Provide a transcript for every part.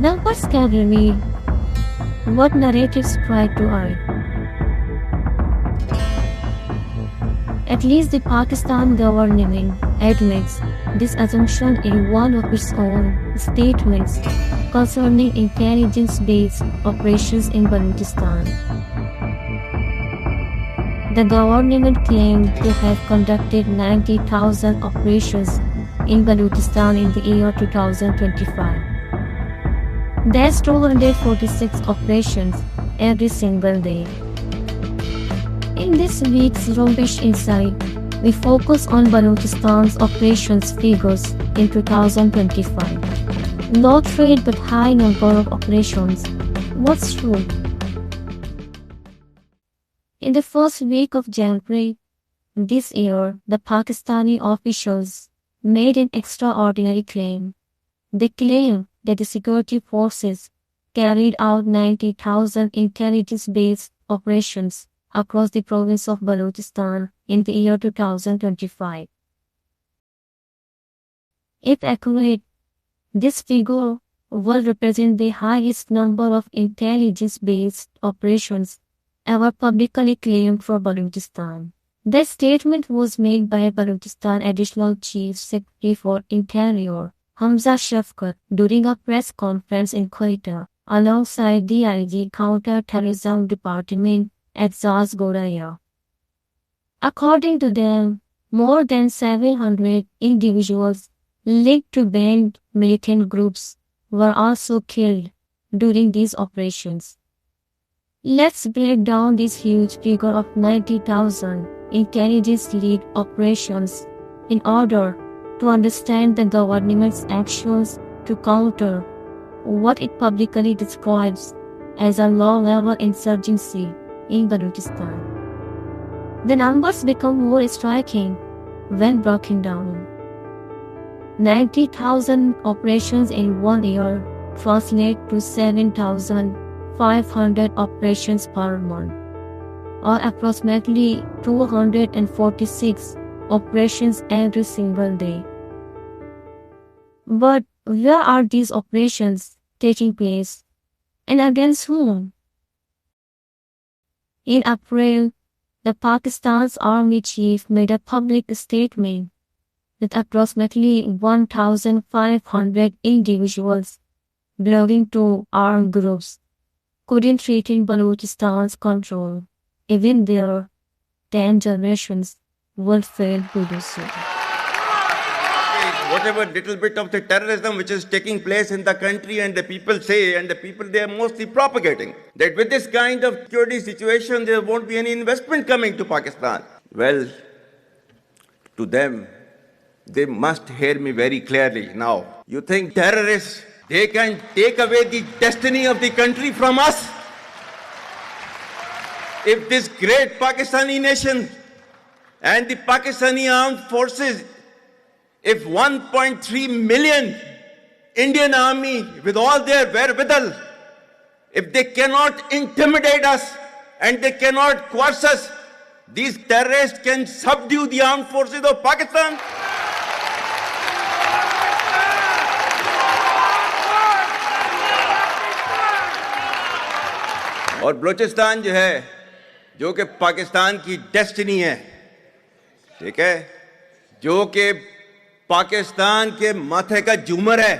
Numbers carry what narratives try to hide. At least the Pakistan government admits this assumption in one of its own statements concerning intelligence-based operations in Balochistan. The government claimed to have conducted 90,000 operations in Balochistan in the year 2025. That's 246 operations every single day. In this week's Zombish Insight, we focus on Balochistan's operations figures in 2025. Low trade but high number of operations. What's true? In the first week of January this year, the Pakistani officials made an extraordinary claim. They claimed that the security forces carried out 90,000 intelligence-based operations across the province of Balochistan in the year 2025. If accurate, this figure will represent the highest number of intelligence-based operations ever publicly claimed for Balochistan. The statement was made by Balochistan Additional Chief Secretary for Interior, Hamza Shafkat, during a press conference in Quetta, alongside the IG Counter-Terrorism Department Azaz Goraya. According to them, more than 700 individuals linked to banned militant groups were also killed during these operations. Let's break down this huge figure of 90,000 intelligence-led operations in order to understand the government's actions to counter what it publicly describes as a low-level insurgency in Balochistan. The numbers become more striking when broken down. 90,000 operations in 1 year translate to 7,500 operations per month, or approximately 246 operations every single day. But where are these operations taking place, and against whom? In April, the Pakistan's army chief made a public statement that approximately 1,500 individuals belonging to armed groups couldn't threaten Balochistan's control, even their 10 generations would fail to do so. Whatever little bit of the terrorism which is taking place in the country, and the people say, and the people they are mostly propagating, that with this kind of security situation there won't be any investment coming to Pakistan. Well, to them, they must hear me very clearly now. You think terrorists, they can take away the destiny of the country from us? If this great Pakistani nation and the Pakistani armed forces, if 1.3 million Indian army with all their wherewithal, if they cannot intimidate us and they cannot coerce us, these terrorists can subdue the armed forces of Pakistan. और बलूचिस्तान जो है, जो कि पाकिस्तान की destiny है, ठीक है, जो कि पाकिस्तान के माथे का झूमर है,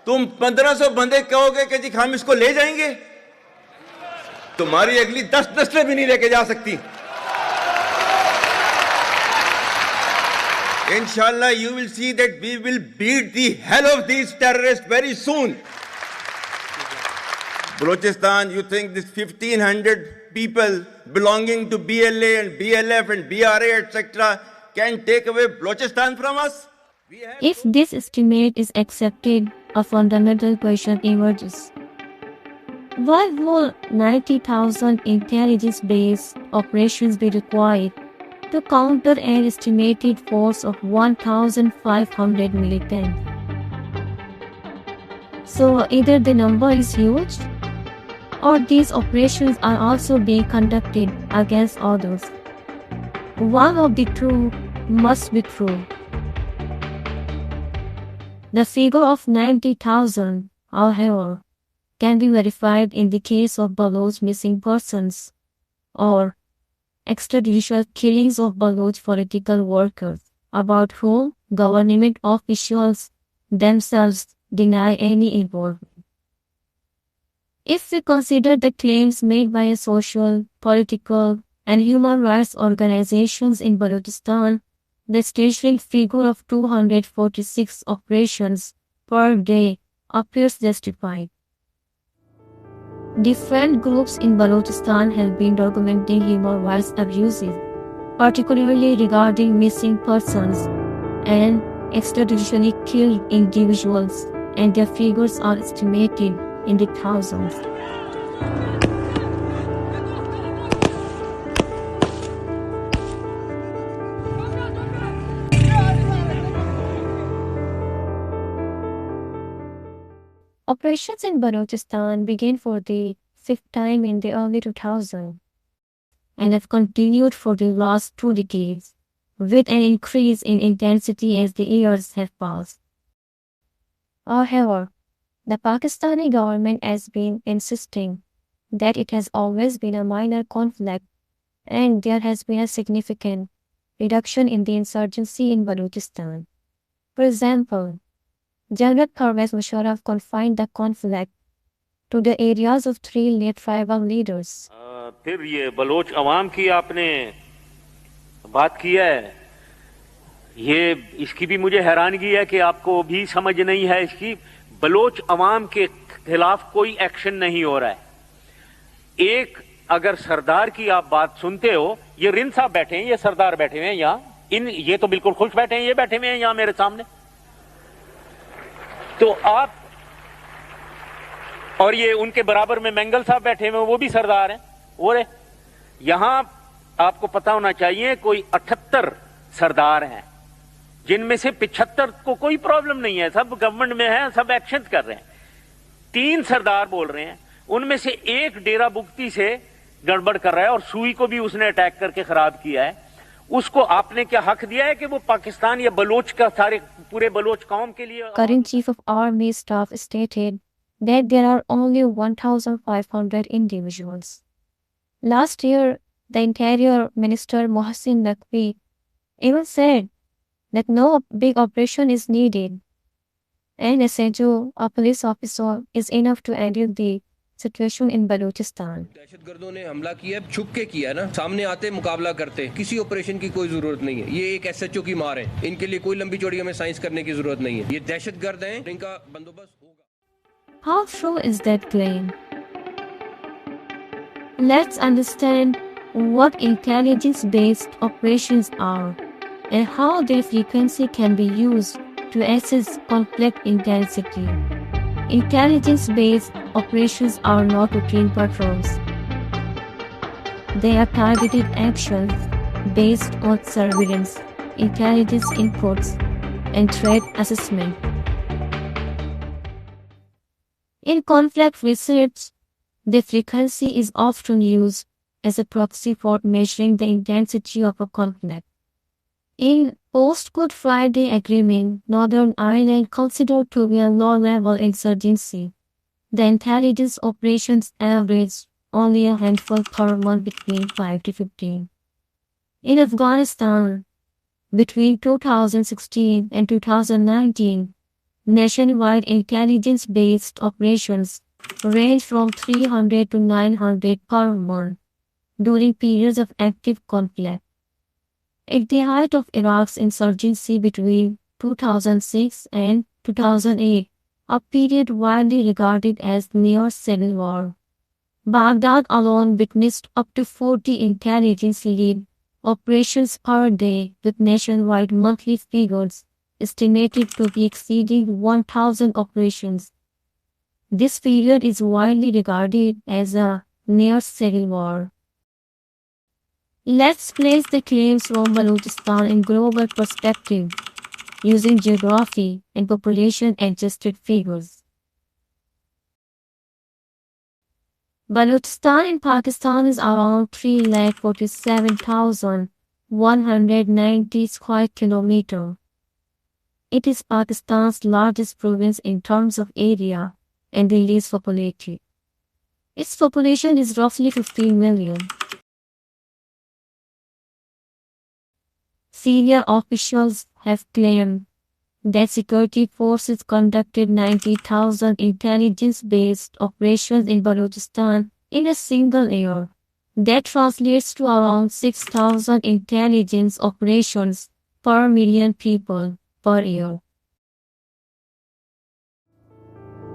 तुम 1500 बंदे कहोगे कि जी हम इसको ले जाएंगे, तुम्हारी अगली 10 नस्लें भी नहीं लेके जा सकती. Inshallah, you will see that we will beat the hell of these terrorists very soon. Balochistan, you think this 1,500 people belonging to BLA and BLF and BRA, etc., can take away Balochistan from us? If this estimate is accepted, a fundamental question emerges. Why will 90,000 intelligence-based operations be required to counter an estimated force of 1,500 militants? So either the number is huge, or these operations are also being conducted against others. One of the two must be true. The figure of 90,000 however, can be verified in the case of Baloch missing persons or extrajudicial killings of Baloch political workers, about whom government officials themselves deny any involvement. If we consider the claims made by social, political, and human rights organizations in Balochistan, the staggering figure of 246 operations per day appears justified. Different groups in Balochistan have been documenting human rights abuses, particularly regarding missing persons and extrajudicially killed individuals, and their figures are estimated in the thousands. Operations in Balochistan began for the fifth time in the early 2000s and have continued for the last 2 decades, with an increase in intensity as the years have passed. However, the Pakistani government has been insisting that it has always been a minor conflict and there has been a significant reduction in the insurgency in Balochistan. For example, General Pervez Musharraf confined the conflict to the areas of 3 late tribal leaders. फिर ये Bloch अवाम की आपने बात की है, ये इसकी भी मुझे हैरानगी है कि आपको भी समझ नहीं है इसकी। बलोच अवाम के खिलाफ कोई एक्शन नहीं हो रहा है। एक अगर सरदार की आप बात सुनते हो, ये रिंद साहब बैठे हैं, ये सरदार बैठे हुए हैं यहाँ, ये तो बिल्कुल खुश बैठे हैं, ये बैठे हुए हैं यहाँ मेरे सामने। तो आप और ये उनके बराबर में मंगल साहब बैठे हुए, वो भी सरदार हैं। और यहां आपको पता होना चाहिए कोई 78 सरदार हैं, जिनमें से 75 को कोई प्रॉब्लम नहीं है, सब गवर्नमेंट में है, सब एक्शन कर रहे हैं। 3 सरदार बोल रहे हैं, उनमें से एक डेरा बुगती से गड़बड़ कर रहा है और सुई को भी उसने अटैक करके खराब किया है। उसको आपने क्या हक दिया है कि वो पाकिस्तान या बलोच का सारे पूरे बलोच कौम के लिए? Current Chief of Army Staff stated that there are only 1,500 individuals. Last year, the Interior Minister Mohsin Naqvi even said that no big operation is needed, and a SHO, a police officer, is enough to handle the situation in Balochistan. दहशतगर्दों ने हमला किया, छुप के किया ना, सामने आते मुकाबला करते, किसी ऑपरेशन की कोई जरूरत नहीं है। ये एक SHO की मार है, इनके लिए कोई लंबी चौड़ी हमें साइंस करने की जरूरत नहीं है। ये दहशतगर्द हैं, इनका बंदोबस्त होगा। How true is that claim? Let's understand what intelligence-based operations are and how their frequency can be used to assess conflict intensity. Intelligence-based operations are not routine patrols. They are targeted actions based on surveillance, intelligence inputs, and threat assessment. In conflict research, the frequency is often used as a proxy for measuring the intensity of a conflict. In post-Good Friday Agreement, Northern Ireland considered to be a low-level insurgency. The intelligence operations averaged only a handful per month between 5 to 15. In Afghanistan, between 2016 and 2019, nationwide intelligence-based operations range from 300 to 900 per month during periods of active conflict. At the height of Iraq's insurgency between 2006 and 2008, a period widely regarded as near civil war, Baghdad alone witnessed up to 40 intelligence-led operations per day, with nationwide monthly figures estimated to be exceeding 1,000 operations. This period is widely regarded as a near civil war. Let's place the claims from Balochistan in global perspective, using geography and population-adjusted figures. Balochistan in Pakistan is around 347,190 square kilometers. It is Pakistan's largest province in terms of area and the least populated. Its population is roughly 15 million. Syrian officials have claimed that security forces conducted 90,000 intelligence-based operations in Balochistan in a single year. That translates to around 6,000 intelligence operations per million people per year.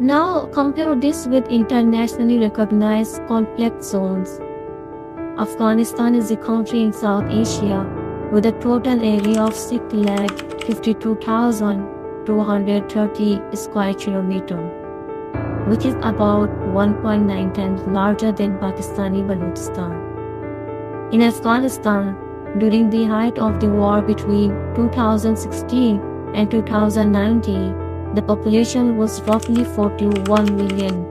Now compare this with internationally recognized conflict zones. Afghanistan is a country in South Asia with a total area of 652,230 square kilometers, which is about 1.9 times larger than Pakistani Balochistan. In Afghanistan, during the height of the war between 2016 and 2019, the population was roughly 41 million.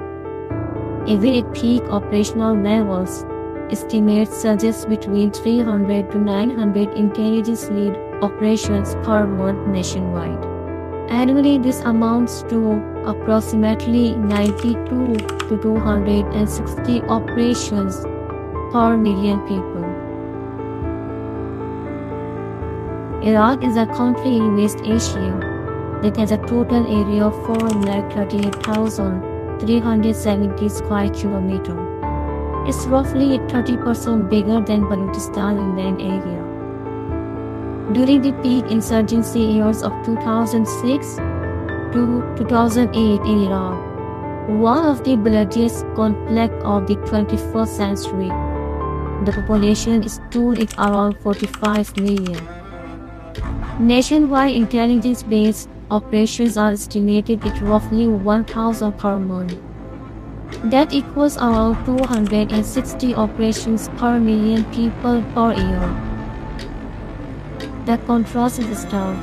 Even at peak operational levels, estimates suggest between 300 to 900 intelligence-led operations per month nationwide. Annually, this amounts to approximately 92 to 260 operations per million people. Iraq is a country in West Asia that has a total area of 438,370 square kilometers. It's roughly 30% bigger than Balochistan in land area. During the peak insurgency years of 2006 to 2008 in Iraq, one of the bloodiest conflicts of the 21st century, the population stood at around 45 million. Nationwide intelligence-based operations are estimated at roughly 1,000 per month. That equals around 260 operations per million people per year. The contrast is stark.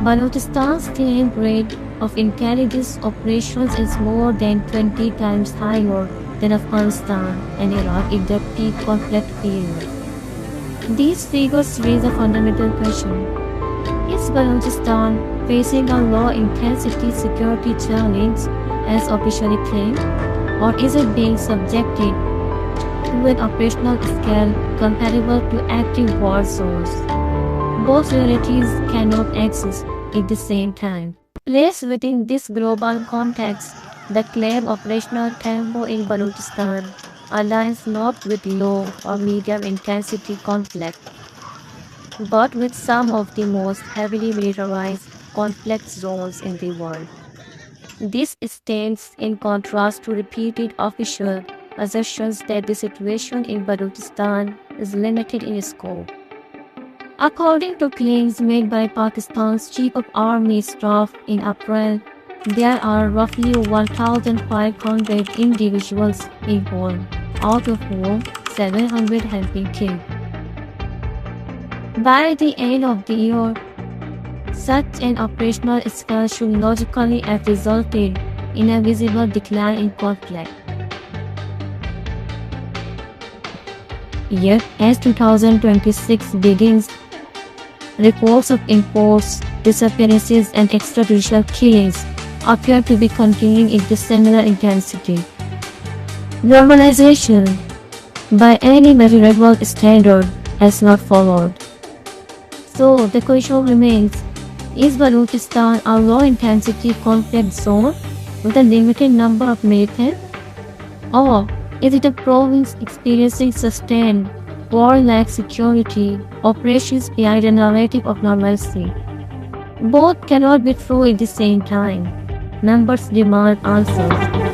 Balochistan's claimed rate of intelligence operations is more than 20 times higher than Afghanistan and Iraq in the peak conflict period. These figures raise a fundamental question. Is Balochistan facing a low-intensity security challenge as officially claimed, or is it being subjected to an operational scale comparable to active war zones? Both realities cannot exist at the same time. Placed within this global context, the claimed operational tempo in Balochistan aligns not with low or medium intensity conflict, but with some of the most heavily militarized conflict zones in the world. This stands in contrast to repeated official assertions that the situation in Balochistan is limited in scope. According to claims made by Pakistan's Chief of Army Staff in April, there are roughly 1,500 individuals involved, out of whom 700 have been killed. By the end of the year, such an operational scale should logically have resulted in a visible decline in conflict. Yet, as 2026 begins, reports of enforced disappearances and extrajudicial killings appear to be continuing at a similar intensity. Normalization, by any measurable standard, has not followed. So the question remains, is Balochistan a low-intensity conflict zone with a limited number of militants? Or is it a province experiencing sustained war-like security operations behind a narrative of normalcy? Both cannot be true at the same time. Numbers demand answers.